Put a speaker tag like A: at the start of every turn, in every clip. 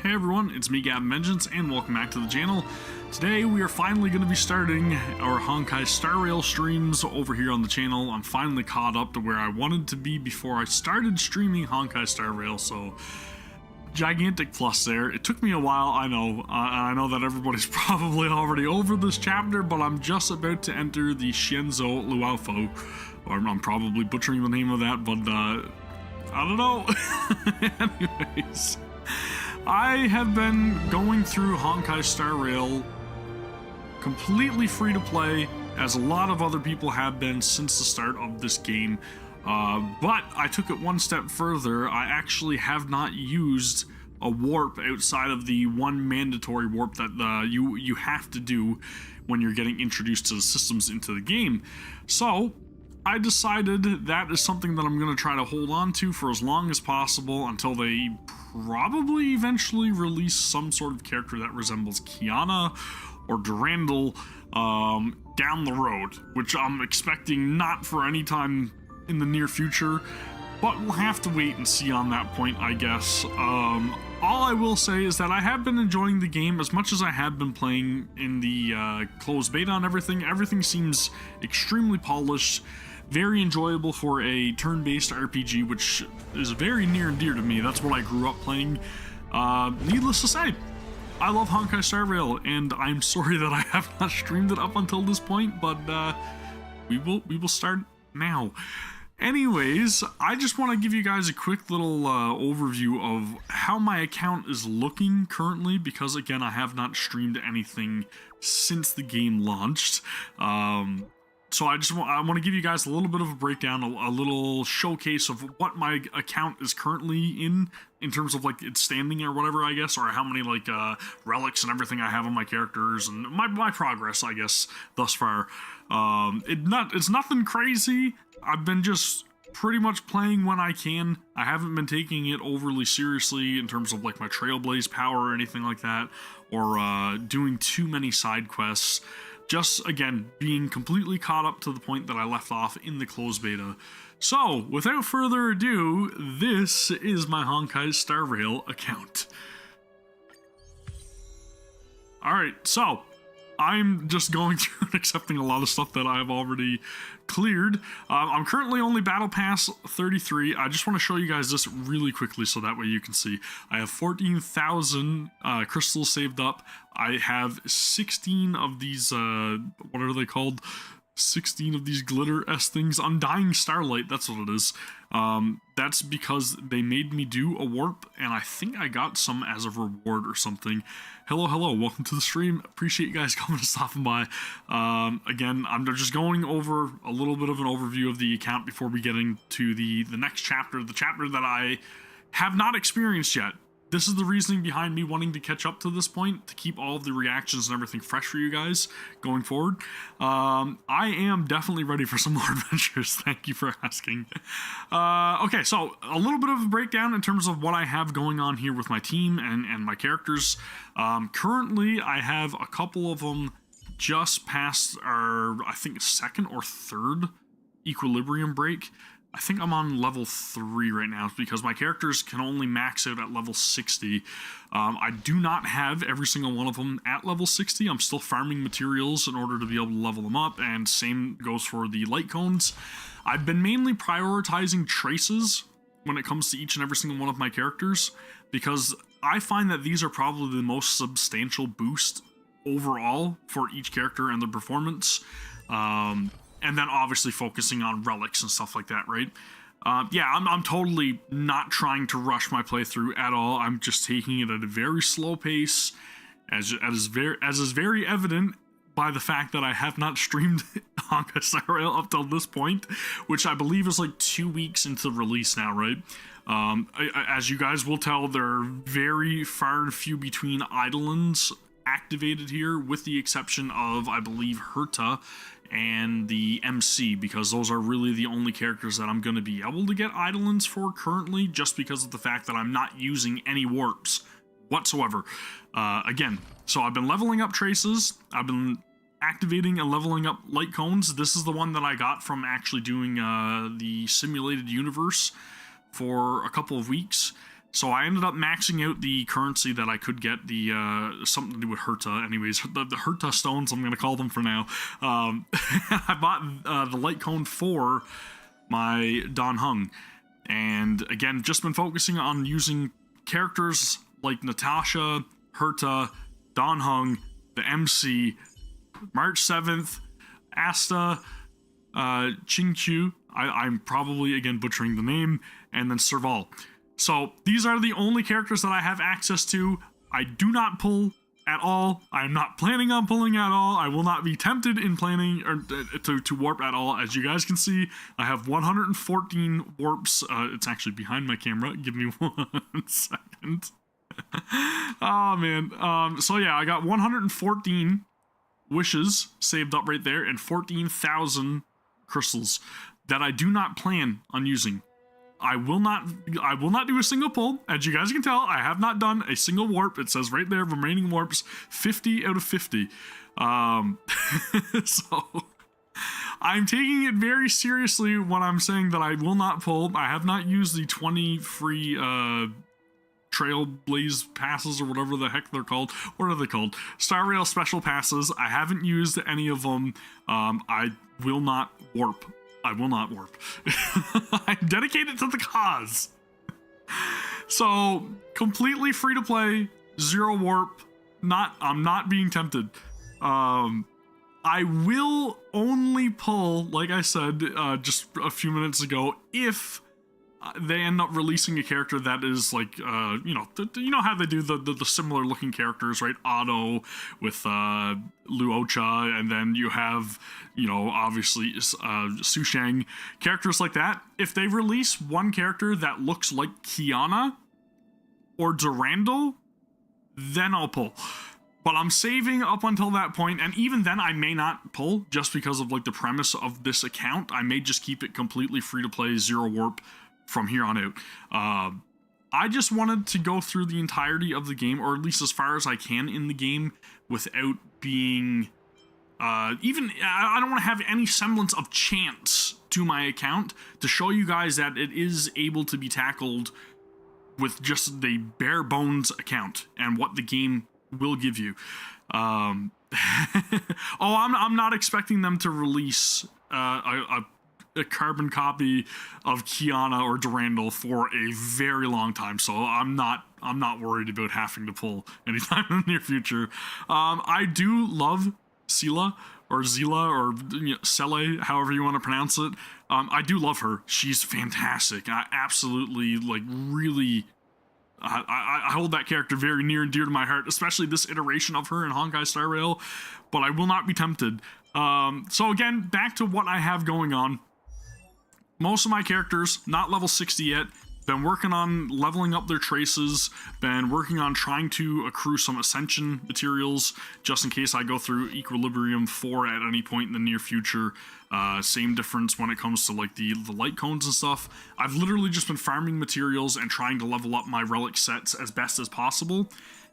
A: Hey everyone, it's me Gavin Vengeance, and welcome back to the channel. Today we are finally going to be starting our Honkai Star Rail streams over here on the channel. I'm finally caught up to where I wanted to be before I started streaming Honkai Star Rail, so gigantic plus there. It took me a while, I know. I know that everybody's probably already over this chapter, but I'm just about to enter the Xianzhou Luofu. Or I'm probably butchering the name of that, but I don't know. Anyways, I have been going through Honkai Star Rail completely free to play, as a lot of other people have been since the start of this game. But I took it one step further. I actually have not used a warp outside of the one mandatory warp that you have to do when you're getting introduced to the systems into the game. So I decided that is something that I'm going to try to hold on to for as long as possible until they probably eventually release some sort of character that resembles Kiana or Durandal down the road, which I'm expecting not for any time in the near future, but we'll have to wait and see on that point, I guess. All I will say is that I have been enjoying the game as much as I have been playing in the closed beta and everything. Everything seems extremely polished, very enjoyable for a turn-based RPG, which is very near and dear to me. That's what I grew up playing. Needless to say, I love Honkai Star Rail, and I'm sorry that I have not streamed it up until this point, but we will start now. Anyways, I just want to give you guys a quick little overview of how my account is looking currently, because again, I have not streamed anything since the game launched. So I want to give you guys a little bit of a breakdown, a little showcase of what my account is currently in terms of like its standing or whatever, I guess, or how many like relics and everything I have on my characters, and my progress, I guess, thus far. It's nothing crazy. I've been just pretty much playing when I can. I haven't been taking it overly seriously in terms of like my Trailblaze power or anything like that, or doing too many side quests. Just, again, being completely caught up to the point that I left off in the closed beta. So, without further ado, this is my Honkai Star Rail account. Alright, so I'm just going through and accepting a lot of stuff that I've already cleared. I'm currently only Battle Pass 33. I just want to show you guys this really quickly so that way you can see. I have 14,000 crystals saved up. I have 16 of these, what are they called? 16 of these glitter-esque things. Undying Starlight, that's what it is. That's because they made me do a warp, and I think I got some as a reward or something. Hello, welcome to the stream. Appreciate you guys coming and stopping by. Again, I'm just going over a little bit of an overview of the account before we get into the next chapter, the chapter that I have not experienced yet. This is the reasoning behind me wanting to catch up to this point, to keep all of the reactions and everything fresh for you guys going forward. I am definitely ready for some more adventures. Thank you for asking. Okay, so a little bit of a breakdown in terms of what I have going on here with my team and my characters. Currently, I have a couple of them just past our, I think, second or third equilibrium break. I think I'm on level 3 right now because my characters can only max out at level 60. I do not have every single one of them at level 60. I'm still farming materials in order to be able to level them up, and same goes for the light cones. I've been mainly prioritizing traces when it comes to each and every single one of my characters, because I find that these are probably the most substantial boost overall for each character and their performance. And then obviously focusing on relics and stuff like that, right? Yeah, I'm totally not trying to rush my playthrough at all. I'm just taking it at a very slow pace, as is very evident by the fact that I have not streamed Honkai Star Rail up till this point, which I believe is like 2 weeks into release now, right? As you guys will tell, there are very far and few between Eidolons activated here, with the exception of, I believe, Herta and the MC, because those are really the only characters that I'm going to be able to get Eidolons for currently, just because of the fact that I'm not using any warps whatsoever. Again, so I've been leveling up traces, I've been activating and leveling up light cones. This is the one that I got from actually doing the simulated universe for a couple of weeks. So I ended up maxing out the currency that I could get, the something to do with Herta. Anyways, the Herta stones, I'm going to call them for now. I bought the light cone for my Dan Heng. And again, just been focusing on using characters like Natasha, Herta, Dan Heng, the MC, March 7th, Asta, Qingqiu, I'm probably, again, butchering the name, and then Serval. So these are the only characters that I have access to. I do not pull at all. I'm not planning on pulling at all. I will not be tempted in planning or to warp at all. As you guys can see, I have 114 warps. It's actually behind my camera. Give me 1 second. Oh, man. So yeah, I got 114 wishes saved up right there and 14,000 crystals that I do not plan on using. I will not do a single pull. As you guys can tell, I have not done a single warp. It says right there, remaining warps, 50 out of 50. So I'm taking it very seriously when I'm saying that I will not pull. I have not used the 20 free Trailblaze passes or whatever the heck they're called. What are they called? Star Rail special passes. I haven't used any of them. I will not warp. I will not warp. I'm dedicated to the cause. So completely free to play, 0 warp. I'm not being tempted. I will only pull, like I said just a few minutes ago, if they end up releasing a character that is like, you know how they do the similar looking characters, right? Otto with Luocha, and then you have, obviously Su Sheng, characters like that. If they release one character that looks like Kiana or Durandal, then I'll pull. But I'm saving up until that point, and even then I may not pull just because of like the premise of this account. I may just keep it completely free to play, 0 warp from here on out. I just wanted to go through the entirety of the game, or at least as far as I can in the game, without being I don't want to have any semblance of chance to my account, to show you guys that it is able to be tackled with just the bare bones account and what the game will give you. I'm not expecting them to release a carbon copy of Kiana or Durandal for a very long time, so I'm not worried about having to pull anytime in the near future. I do love Sela or Zila or Sele, however you want to pronounce it. I do love her. She's fantastic. I absolutely, really, I hold that character very near and dear to my heart, especially this iteration of her in Honkai Star Rail, but I will not be tempted. So again, back to what I have going on. Most of my characters, not level 60 yet, been working on leveling up their traces, been working on trying to accrue some ascension materials, just in case I go through Equilibrium 4 at any point in the near future. Same difference when it comes to like the light cones and stuff. I've literally just been farming materials and trying to level up my relic sets as best as possible,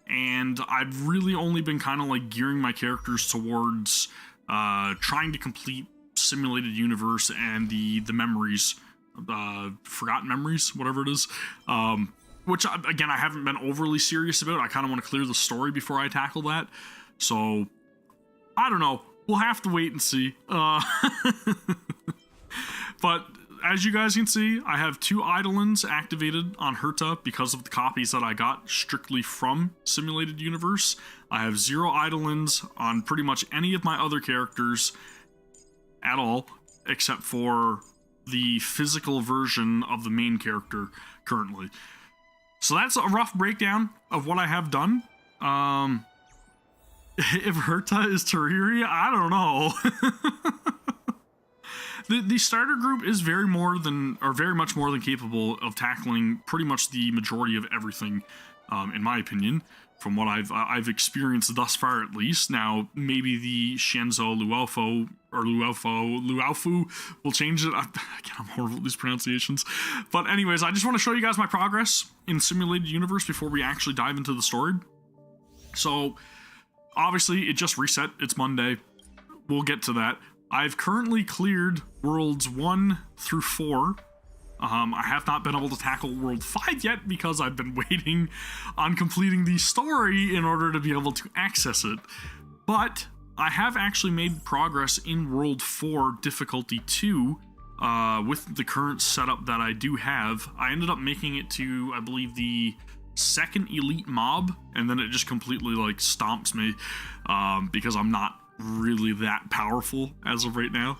A: and I've really only been kind of like gearing my characters towards trying to complete Simulated Universe and the memories, Forgotten Memories, whatever it is, which again I haven't been overly serious about. I kind of want to clear the story before I tackle that, so I don't know, we'll have to wait and see. But as you guys can see, I have 2 Eidolons activated on Herta because of the copies that I got strictly from Simulated Universe. I have 0 Eidolons on pretty much any of my other characters at all, except for the physical version of the main character currently. So that's a rough breakdown of what I have done. If Herta is Terraria, I don't know. The starter group is very much more than capable of tackling pretty much the majority of everything, in my opinion, from what I've experienced thus far, at least. Now, maybe the Xianzhou Luofu or Luofu will change it. I'm horrible at these pronunciations. But anyways, I just want to show you guys my progress in Simulated Universe before we actually dive into the story. So, obviously, it just reset. It's Monday. We'll get to that. I've currently cleared worlds 1 through 4. I have not been able to tackle World 5 yet because I've been waiting on completing the story in order to be able to access it. But I have actually made progress in World 4 difficulty 2 with the current setup that I do have. I ended up making it to, I believe, the second elite mob, and then it just completely like stomps me because I'm not really that powerful as of right now.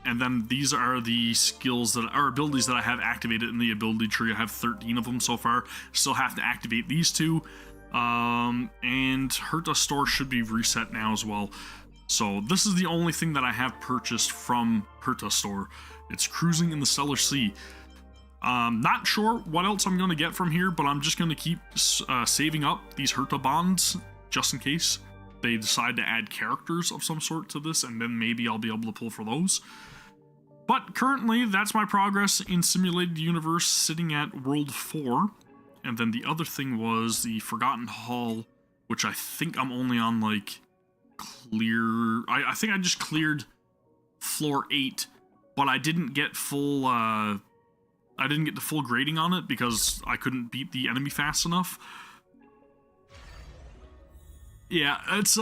A: And then these are the skills that are abilities that I have activated in the ability tree. I have 13 of them so far. Still have to activate these two. And Herta Store should be reset now as well. So this is the only thing that I have purchased from Herta Store. It's Cruising in the Stellar Sea. Not sure what else I'm going to get from here, but I'm just going to keep saving up these Herta bonds just in case they decide to add characters of some sort to this, and then maybe I'll be able to pull for those. But currently, that's my progress in Simulated Universe, sitting at World 4. And then the other thing was the Forgotten Hall, which I think I'm only on, like, clear... I think I just cleared floor 8, but I didn't get full, I didn't get the full grading on it because I couldn't beat the enemy fast enough. Yeah, it's,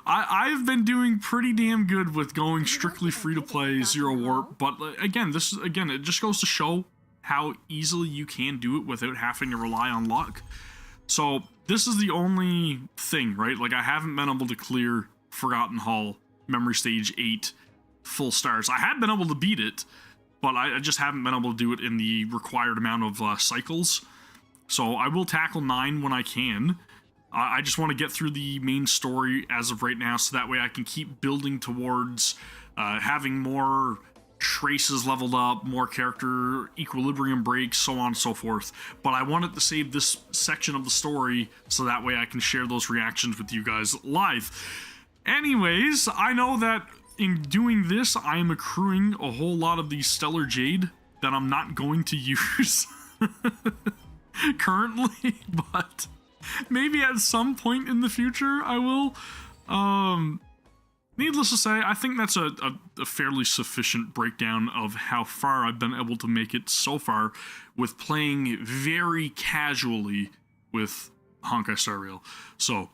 A: I've been doing pretty damn good with going strictly free-to-play, zero warp, but again, it just goes to show how easily you can do it without having to rely on luck. So, this is the only thing, right? Like, I haven't been able to clear Forgotten Hall, Memory Stage 8, full stars. I have been able to beat it, but I just haven't been able to do it in the required amount of cycles. So, I will tackle 9 when I can. I just want to get through the main story as of right now, so that way I can keep building towards having more traces leveled up, more character equilibrium breaks, so on and so forth. But I wanted to save this section of the story so that way I can share those reactions with you guys live. Anyways, I know that in doing this, I am accruing a whole lot of the Stellar Jade that I'm not going to use currently, but maybe at some point in the future I will. Needless to say, I think that's a fairly sufficient breakdown of how far I've been able to make it so far with playing very casually with Honkai Star Rail. So,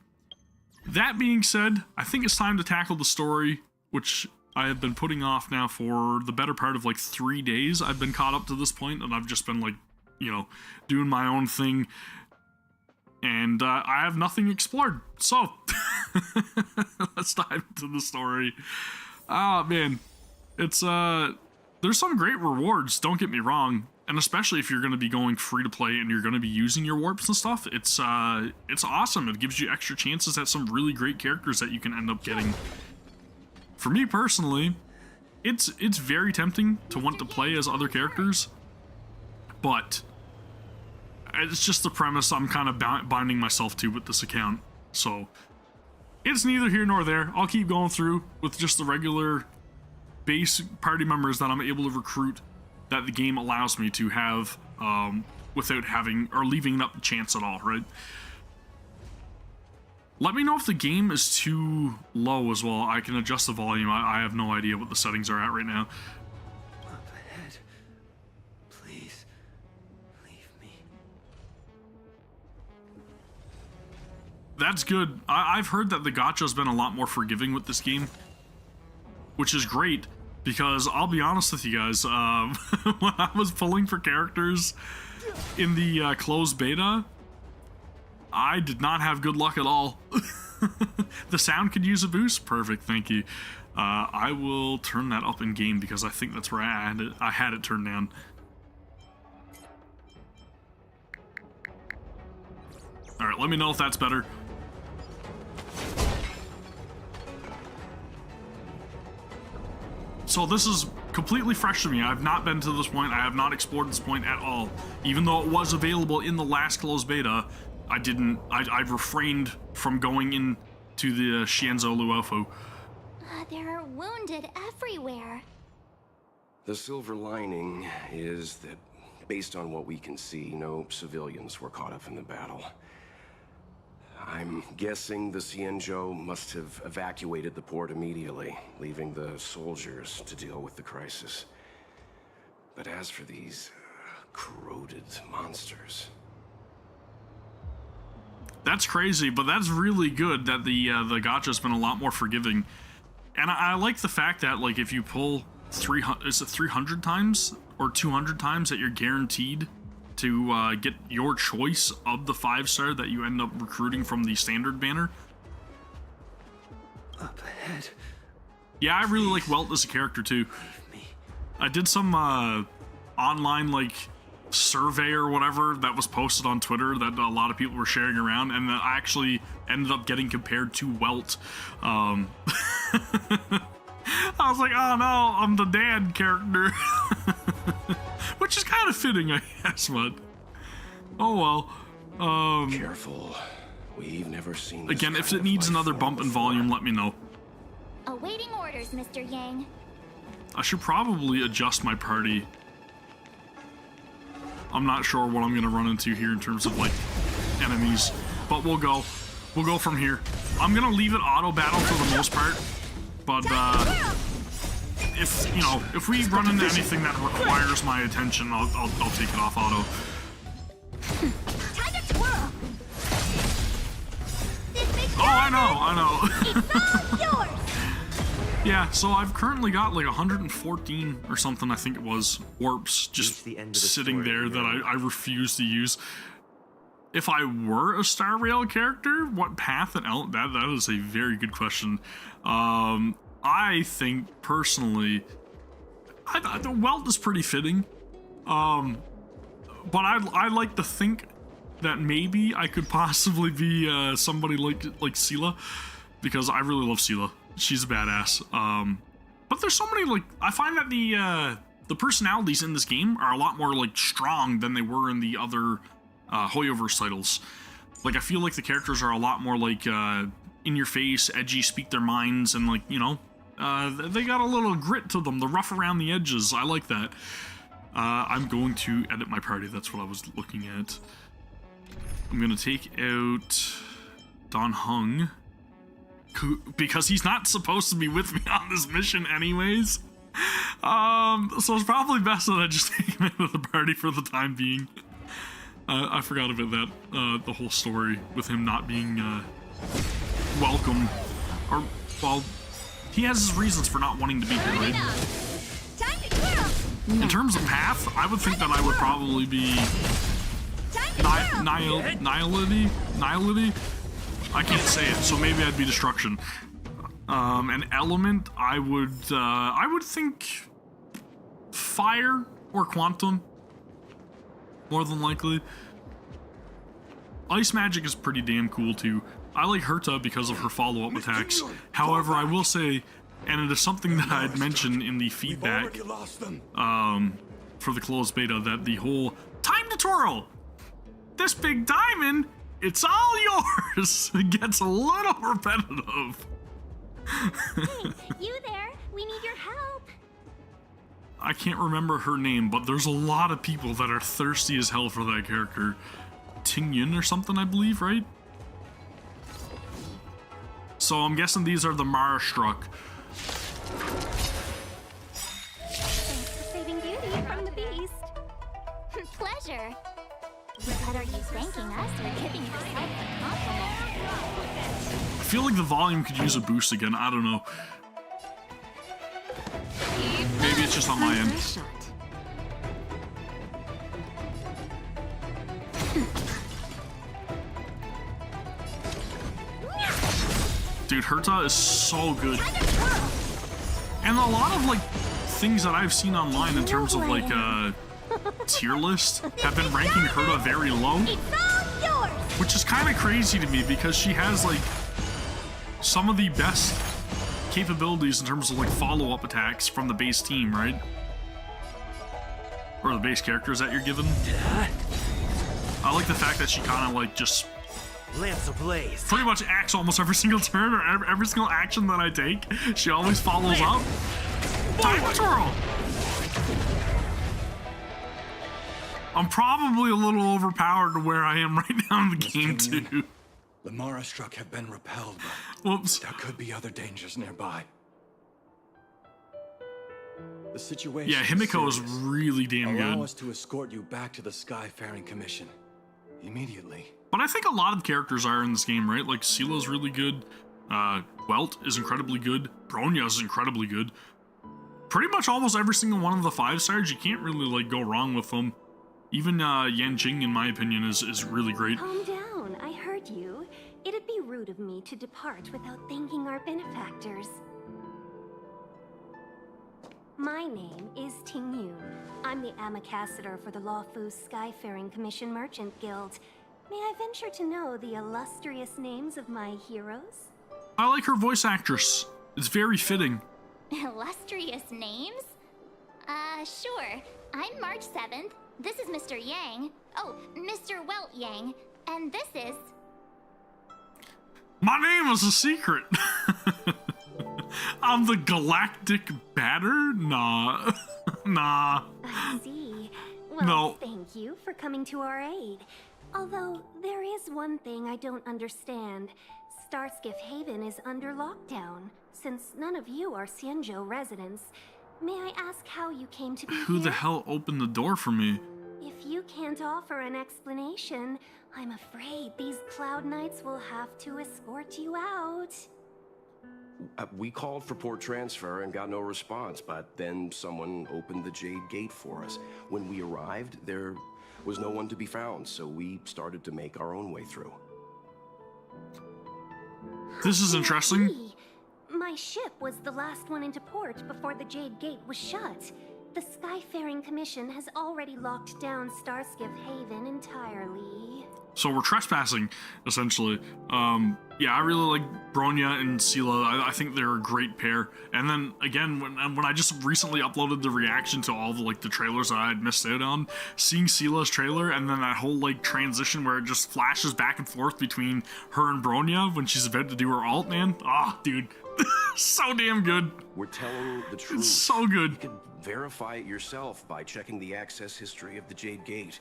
A: that being said, I think it's time to tackle the story, which I have been putting off now for the better part of like 3 days. I've been caught up to this point, and I've just been like, you know, doing my own thing. And I have nothing explored, so let's dive into the story. Ah, man, it's there's some great rewards, don't get me wrong, and especially if you're going to be going free to play and you're going to be using your warps and stuff, it's awesome. It gives you extra chances at some really great characters that you can end up getting. For me personally, it's very tempting to want to play as other characters, but it's just the premise I'm kind of binding myself to with this account. So, it's neither here nor there. I'll keep going through with just the regular base party members that I'm able to recruit that the game allows me to have without having or leaving up the chance at all, right? Let me know if the game is too low as well. I can adjust the volume. I have no idea what the settings are at right now.
B: Up ahead. Please, leave me.
A: That's good. I've heard that the gacha's been a lot more forgiving with this game, which is great, because I'll be honest with you guys, when I was pulling for characters in the closed beta, I did not have good luck at all. The sound could use a boost. Perfect, thank you. I will turn that up in game because I think that's where I had it turned down. Alright, let me know if that's better. So this is completely fresh to me. I've not been to this point. I have not explored this point at all. Even though it was available in the last closed beta, I refrained from going into the Xianzhou Luofu.
C: There are wounded everywhere.
B: The silver lining is that, based on what we can see, no civilians were caught up in the battle. I'm guessing the Xianzhou must have evacuated the port immediately, leaving the soldiers to deal with the crisis. But as for these corroded monsters...
A: That's crazy, but that's really good that the gacha's been a lot more forgiving. And I like the fact that, like, if you pull 300, is it 300 times or 200 times that you're guaranteed to get your choice of the 5-star that you end up recruiting from the standard banner.
D: Up ahead.
A: Yeah, I really like Welt as a character too. I did some online like survey or whatever that was posted on Twitter that a lot of people were sharing around, and I actually ended up getting compared to Welt. I was like, oh no, I'm the dad character. Which is kind of fitting, I guess, but oh well.
B: Careful. We've never seen this
A: Again, if
B: kind
A: it
B: of
A: needs
B: life
A: another
B: form
A: bump in
B: before.
A: volume, let me know.
C: Awaiting orders, Mr. Yang.
A: I should probably adjust my party. I'm not sure what I'm gonna run into here in terms of like enemies, but we'll go from here. I'm gonna leave it auto battle for the most part, but if we run into anything that requires my attention, I'll take it off auto.
C: Time to twirl.
A: Oh, I know.
C: It's all yours.
A: Yeah, so I've currently got like 114 or something, I think it was, warps just
D: the end of the
A: sitting
D: story,
A: there that I refuse to use. If I were a Star Rail character, what path and that is a very good question. I think personally, the Welt is pretty fitting. But I like to think that maybe I could possibly be somebody like Sela, because I really love Sela. She's a badass. But there's so many, like, I find that the personalities in this game are a lot more like strong than they were in the other Hoyoverse titles. Like, I feel like the characters are a lot more like in your face, edgy, speak their minds, and like, you know, they got a little grit to them, the rough around the edges. I like that. I'm going to edit my party. That's what I was looking at. I'm gonna take out Don Hung, because he's not supposed to be with me on this mission anyways. So it's probably best that I just take him out of the party for the time being. I forgot about that, the whole story with him not being welcome. Or, well, he has his reasons for not wanting to be here, right?
C: Time to twirl.
A: In terms of path, I would think that I would probably be Nihility? I can't say it, so maybe I'd be Destruction. An element, I would think Fire or Quantum, more than likely. Ice Magic is pretty damn cool too. I like Herta because of her follow-up attacks. However, I will say, and it is something that I'd mentioned in the feedback for the closed beta, that the whole time to twirl, this big diamond, it's all yours. It gets a little repetitive.
C: Hey, you there? We need your help.
A: I can't remember her name, but there's a lot of people that are thirsty as hell for that character. Ting Yun or something, I believe, right? So I'm guessing these are the Mara Struck.
C: Thanks for saving beauty from the beast. Pleasure. Whether you thanking us or giving yourself a compliment.
A: I feel like the volume could use a boost again. I don't know. Maybe it's just on my end. Dude, Herta is so good. And a lot of, like, things that I've seen online in terms of, like, tier list have been ranking Herta very low.
C: It's all yours.
A: Which is kind of crazy to me, because she has, like, some of the best capabilities in terms of, like, follow-up attacks from the base team, right? Or the base characters that you're given. I like the fact that she kind of, like, just
D: Lance ablaze.
A: pretty much acts almost every single turn, or every single action that I take. She always follows up. Time twirl! I'm probably a little overpowered to where I am right now in the game, too.
E: The Mara struck have been repelled, but
A: Whoops.
E: there could be other dangers nearby. The situation
A: Yeah, Himiko is
E: serious.
A: really damn
E: Allow
A: good.
E: us to escort you back to the Skyfaring Commission. Immediately.
A: But I think a lot of characters are in this game, right? Like, Sila's really good. Welt is incredibly good. Bronya is incredibly good. Pretty much almost every single one of the 5 stars, you can't really, like, go wrong with them. Even Yanqing, in my opinion, is really great.
F: Calm down, I heard you. It'd be rude of me to depart without thanking our benefactors. My name is Ting Yun. I'm the ambassador for the Luofu Skyfaring Commission Merchant Guild. May I venture to know the illustrious names of my heroes?
A: I like her voice actress. It's very fitting.
C: Illustrious names? Sure. I'm March 7th. This is Mr. Yang. Oh, Mr. Welt Yang. And this is...
A: My name is a secret. I'm the Galactic Batter? Nah. Nah.
F: I see. Well,
A: No.
F: thank you for coming to our aid. Although, there is one thing I don't understand. Starskiff Haven is under lockdown. Since none of you are Xianzhou residents, may I ask how you came to be
A: Who the
F: here?
A: hell opened the door for me?
F: If you can't offer an explanation, I'm afraid these Cloud Knights will have to escort you out.
B: We called for port transfer and got no response, but then someone opened the Jade Gate for us. When we arrived, there was no one to be found, so we started to make our own way through.
A: This is interesting.
F: Gee, my ship was the last one into port before the Jade Gate was shut. The Skyfaring Commission has already locked down Starskiff Haven entirely.
A: So we're trespassing, essentially. Yeah, I really like Bronya and Sila. I think they're a great pair. And then again, when I just recently uploaded the reaction to all the the trailers that I had missed out on, seeing Sila's trailer and then that whole transition where it just flashes back and forth between her and Bronya when she's about to do her alt, man. Ah, dude, so damn good.
B: We're telling the truth.
A: It's so good.
B: You can verify it yourself by checking the access history of the Jade Gate.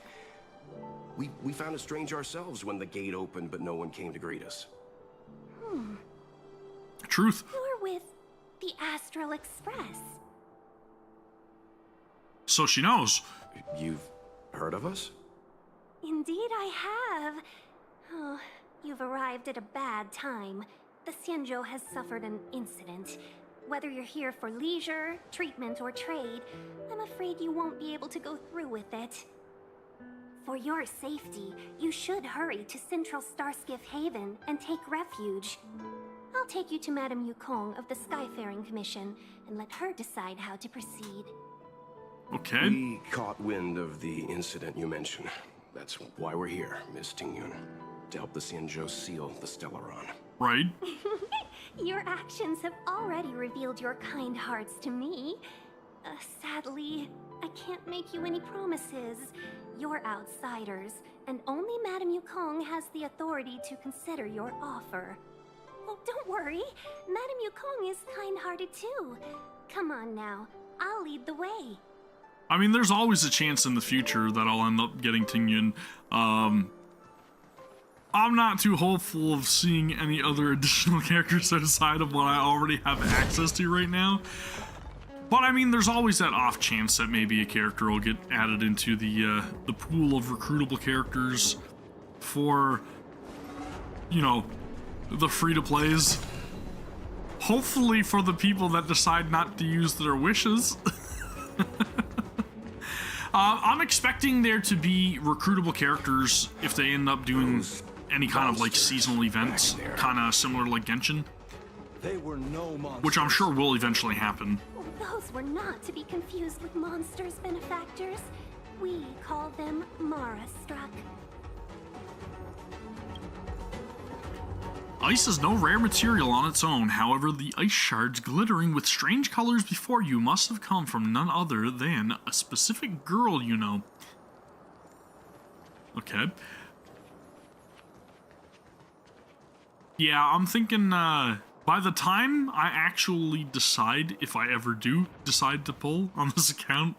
B: We found it strange ourselves when the gate opened, but no one came to greet us.
A: Truth.
F: You're with the Astral Express.
A: So she knows.
B: You've heard of us?
F: Indeed I have. Oh, you've arrived at a bad time. The Xianzhou has suffered an incident. Whether you're here for leisure, treatment, or trade, I'm afraid you won't be able to go through with it. For your safety, you should hurry to Central Starskiff Haven and take refuge. I'll take you to Madame Yukong of the Skyfaring Commission and let her decide how to proceed.
A: Okay.
B: We caught wind of the incident you mentioned. That's why we're here, Miss Tingyun. To help the Xianzhou seal the Stellaron.
A: Right.
F: Your actions have already revealed your kind hearts to me. Sadly, I can't make you any promises. You're outsiders, and only Madame Yukong has the authority to consider your offer. Oh, don't worry. Madame Yukong is kind-hearted too. Come on now, I'll lead the way.
A: I mean, there's always a chance in the future that I'll end up getting Tingyun. I'm not too hopeful of seeing any other additional characters outside of what I already have access to right now. But I mean, there's always that off chance that maybe a character will get added into the pool of recruitable characters for, you know, the free-to-plays. Hopefully for the people that decide not to use their wishes. I'm expecting there to be recruitable characters if they end up doing any kind of seasonal events, kind of similar to Genshin,
E: They were no monsters.
A: which I'm sure will eventually happen.
F: Those were not to be confused with monsters, benefactors. We call them Mara-struck.
A: Ice is no rare material on its own, however, the ice shards glittering with strange colors before you must have come from none other than a specific girl you know. Okay. Yeah, I'm thinking, by the time I actually decide, if I ever do decide to pull on this account,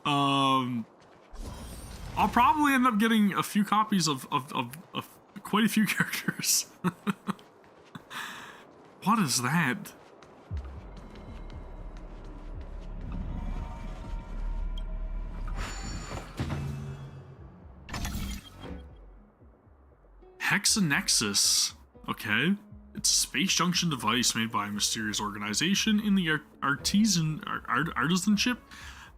A: I'll probably end up getting a few copies of quite a few characters. What is that? Hexanexus. Okay. It's a space junction device made by a mysterious organization in the Artisanship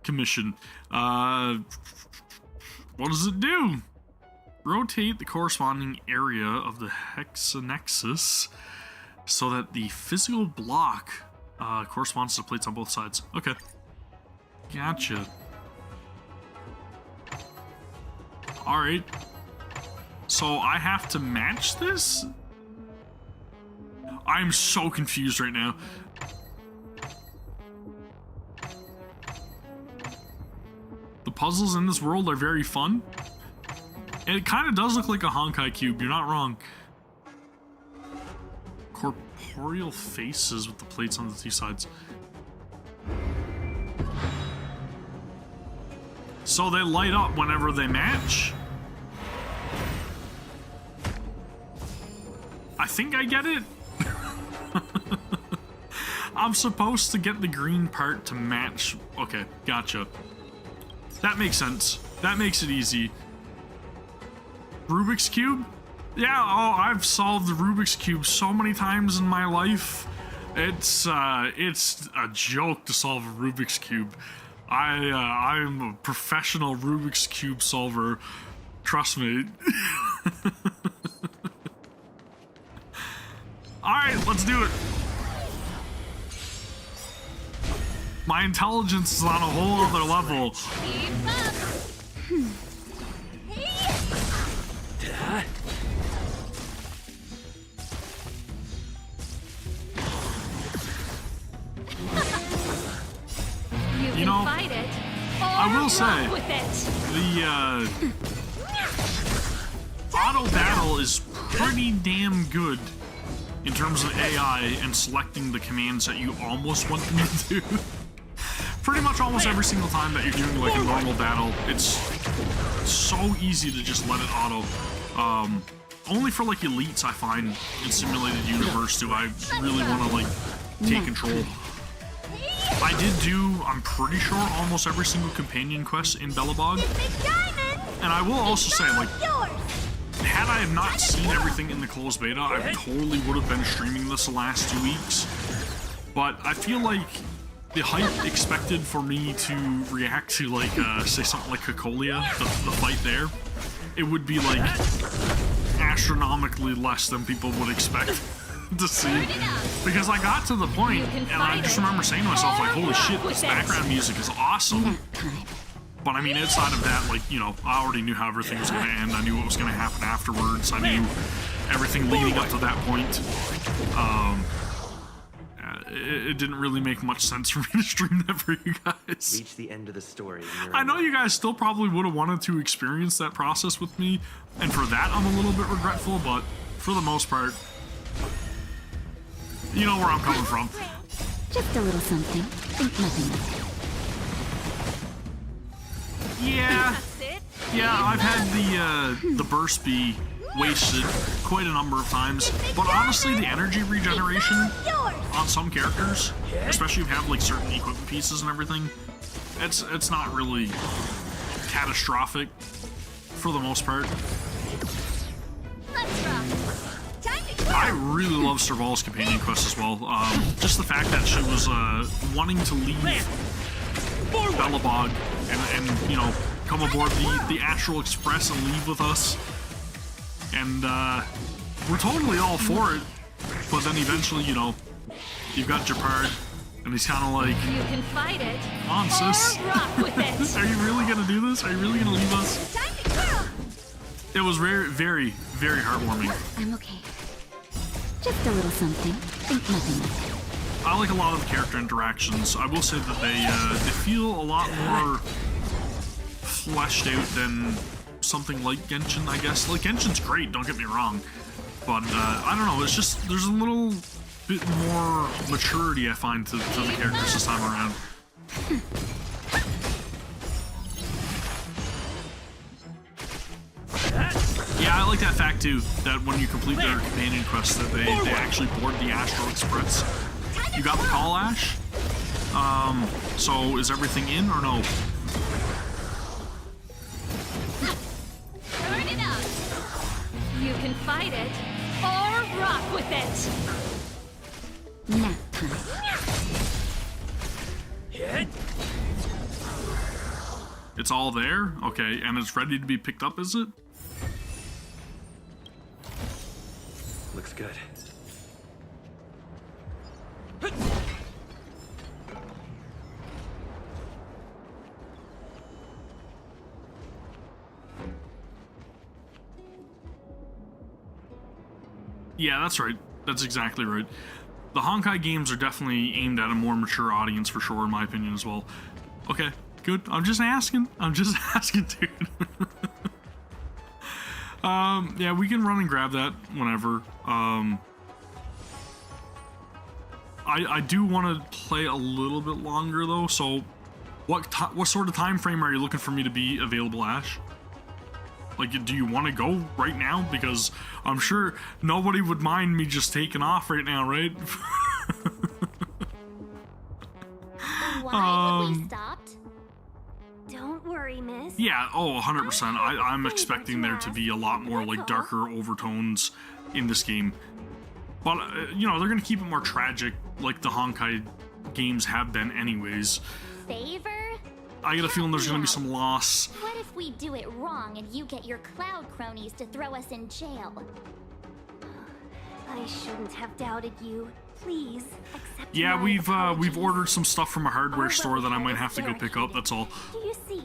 A: Commission. What does it do? Rotate the corresponding area of the Hexanexus so that the physical block corresponds to plates on both sides. Okay. Gotcha. Alright. So I have to match this? I'm so confused right now. The puzzles in this world are very fun. And it kind of does look like a Honkai cube, you're not wrong. Corporeal faces with the plates on the two sides. So they light up whenever they match? I think I get it. I'm supposed to get the green part to match. Okay, gotcha. That makes sense. That makes it easy. Rubik's Cube? Yeah, oh, I've solved the Rubik's Cube so many times in my life. It's a joke to solve a Rubik's Cube. I'm a professional Rubik's Cube solver. Trust me. Alright, let's do it. My intelligence is on a whole other level. You know, I will say, the auto battle is pretty damn good in terms of AI and selecting the commands that you almost want them to do. Pretty much almost every single time that you're doing like a normal battle, it's so easy to just let it auto. Only for like elites, I find, in Simulated Universe do I really want to like take control. I did do, I'm pretty sure, almost every single companion quest in Belobog. And I will also say, like, had I have not seen everything in the closed beta, I totally would have been streaming this the last 2 weeks. But I feel like the hype expected for me to react to, like, say something like Cocolia, the fight there, it would be, like, astronomically less than people would expect to see. Because I got to the point, and I just remember saying to myself, like, holy shit, this background music is awesome. But I mean, outside of that, like, you know, I already knew how everything was going to end. I knew what was going to happen afterwards. I knew everything leading up to that point. It didn't really make much sense for me to stream that for you guys.
D: Reach the end of the story.
A: I know you guys still probably would have wanted to experience that process with me, and for that I'm a little bit regretful, but for the most part, you know where I'm coming from.
C: Just a little something. Think nothing of it.
A: Yeah, I've had the burst be wasted quite a number of times, but honestly, the energy regeneration on some characters, especially if you have like certain equipment pieces and everything, it's not really catastrophic for the most part. I really love Serval's companion quest as well. Just the fact that she was wanting to leave Belobog and you know, come aboard the Astral Express and leave with us. And we're totally all for it. But then eventually, you know, you've got Japard, and he's kind of like,
F: You can fight it.
A: on, sis.
F: Rock with it.
A: Are you really gonna do this? Are you really gonna leave us? It was very, very, very heartwarming.
C: I'm okay. Just a little something. Think nothing of it.
A: I like a lot of the character interactions. I will say that they feel a lot more fleshed out than something like Genshin, I guess. Like, Genshin's great, don't get me wrong. But, I don't know, it's just, there's a little bit more maturity, I find, to the characters this time around. Yeah, I like that fact, too, that when you complete their companion quest, that they actually board the Astral Express. You got the Call Ash? So is everything in or no?
F: Turn it up. You can fight
G: it or rock with it.
C: Nap time.
D: Hit.
A: It's all there? Okay, and it's ready to be picked up, is it?
D: Looks good.
A: Yeah, that's right. That's exactly right. The Honkai games are definitely aimed at a more mature audience for sure, in my opinion as well. Okay, good. I'm just asking. I'm just asking, dude. Yeah, we can run and grab that whenever. I do want to play a little bit longer though. So, what sort of time frame are you looking for me to be available, Ash? Like, do you want to go right now? Because I'm sure nobody would mind me just taking off right now, right?
C: Why have we stopped?
F: Don't worry, miss.
A: Yeah, oh, 100%. I'm expecting there to be a lot more, like, darker overtones in this game. But, you know, they're going to keep it more tragic, like the Honkai games have been anyways.
C: Favor?
A: I get a feeling there's going to be some loss.
C: What if we do it wrong and you get your cloud cronies to throw us in jail?
F: I shouldn't have doubted you. Please accept
A: Yeah,
F: my
A: we've
F: apologies.
A: ordered some stuff from a hardware
F: Our
A: store that I might
F: website
A: have to
F: is
A: go pick up, that's all.
F: Do you see?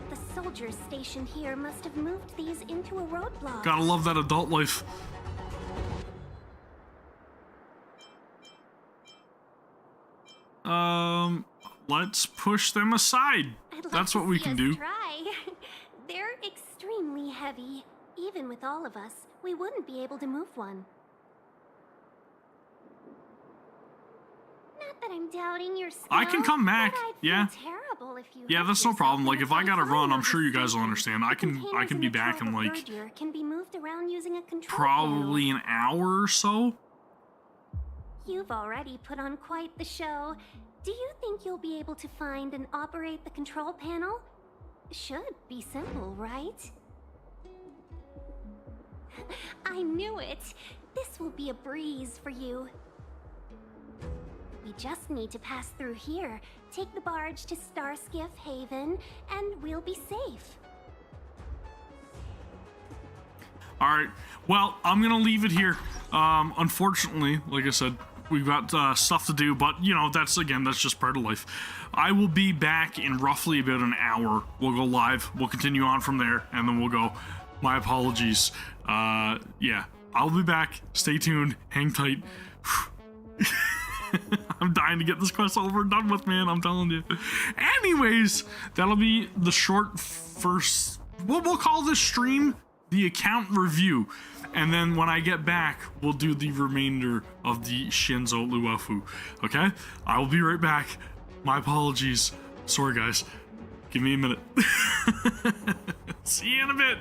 F: The soldiers stationed here must have moved these into a roadblock.
A: Gotta love that adult life. Let's push them aside.
F: I'd love
A: That's
F: to
A: what we
F: see
A: can
F: us
A: do.
F: Try. They're extremely heavy. Even with all of us, we wouldn't be able to move one. Not that I'm doubting your skill.
A: I can come back,
F: but I'd
A: yeah.
F: feel terrible if you
A: Yeah,
F: hurt
A: that's no
F: yourself
A: problem.
F: in
A: Like,
F: a
A: if I gotta
F: confinement
A: run, I'm sure you guys will
F: station.
A: understand.
F: The
A: I can
F: containers
A: be
F: in the
A: back
F: trunk
A: in,
F: of
A: like,
F: Verdure can be moved around using a control
A: probably an hour or so.
F: You've already put on quite the show. Do you think you'll be able to find and operate the control panel? Should be simple, right? I knew it! This will be a breeze for you. We just need to pass through here, take the barge to Starskiff Haven, and we'll be safe.
A: Alright, well, I'm gonna leave it here. Unfortunately, like I said, we've got stuff to do, but, you know, that's just part of life. I will be back in roughly about an hour. We'll go live, we'll continue on from there, and then we'll go. My apologies. Yeah, I'll be back. Stay tuned, hang tight. I'm dying to get this quest over and done with, man, I'm telling you. Anyways, that'll be the short first, we'll call this stream the account review. And then when I get back, we'll do the remainder of the Xianzhou Luofu. Okay? I will be right back. My apologies. Sorry, guys. Give me a minute. See you in a bit.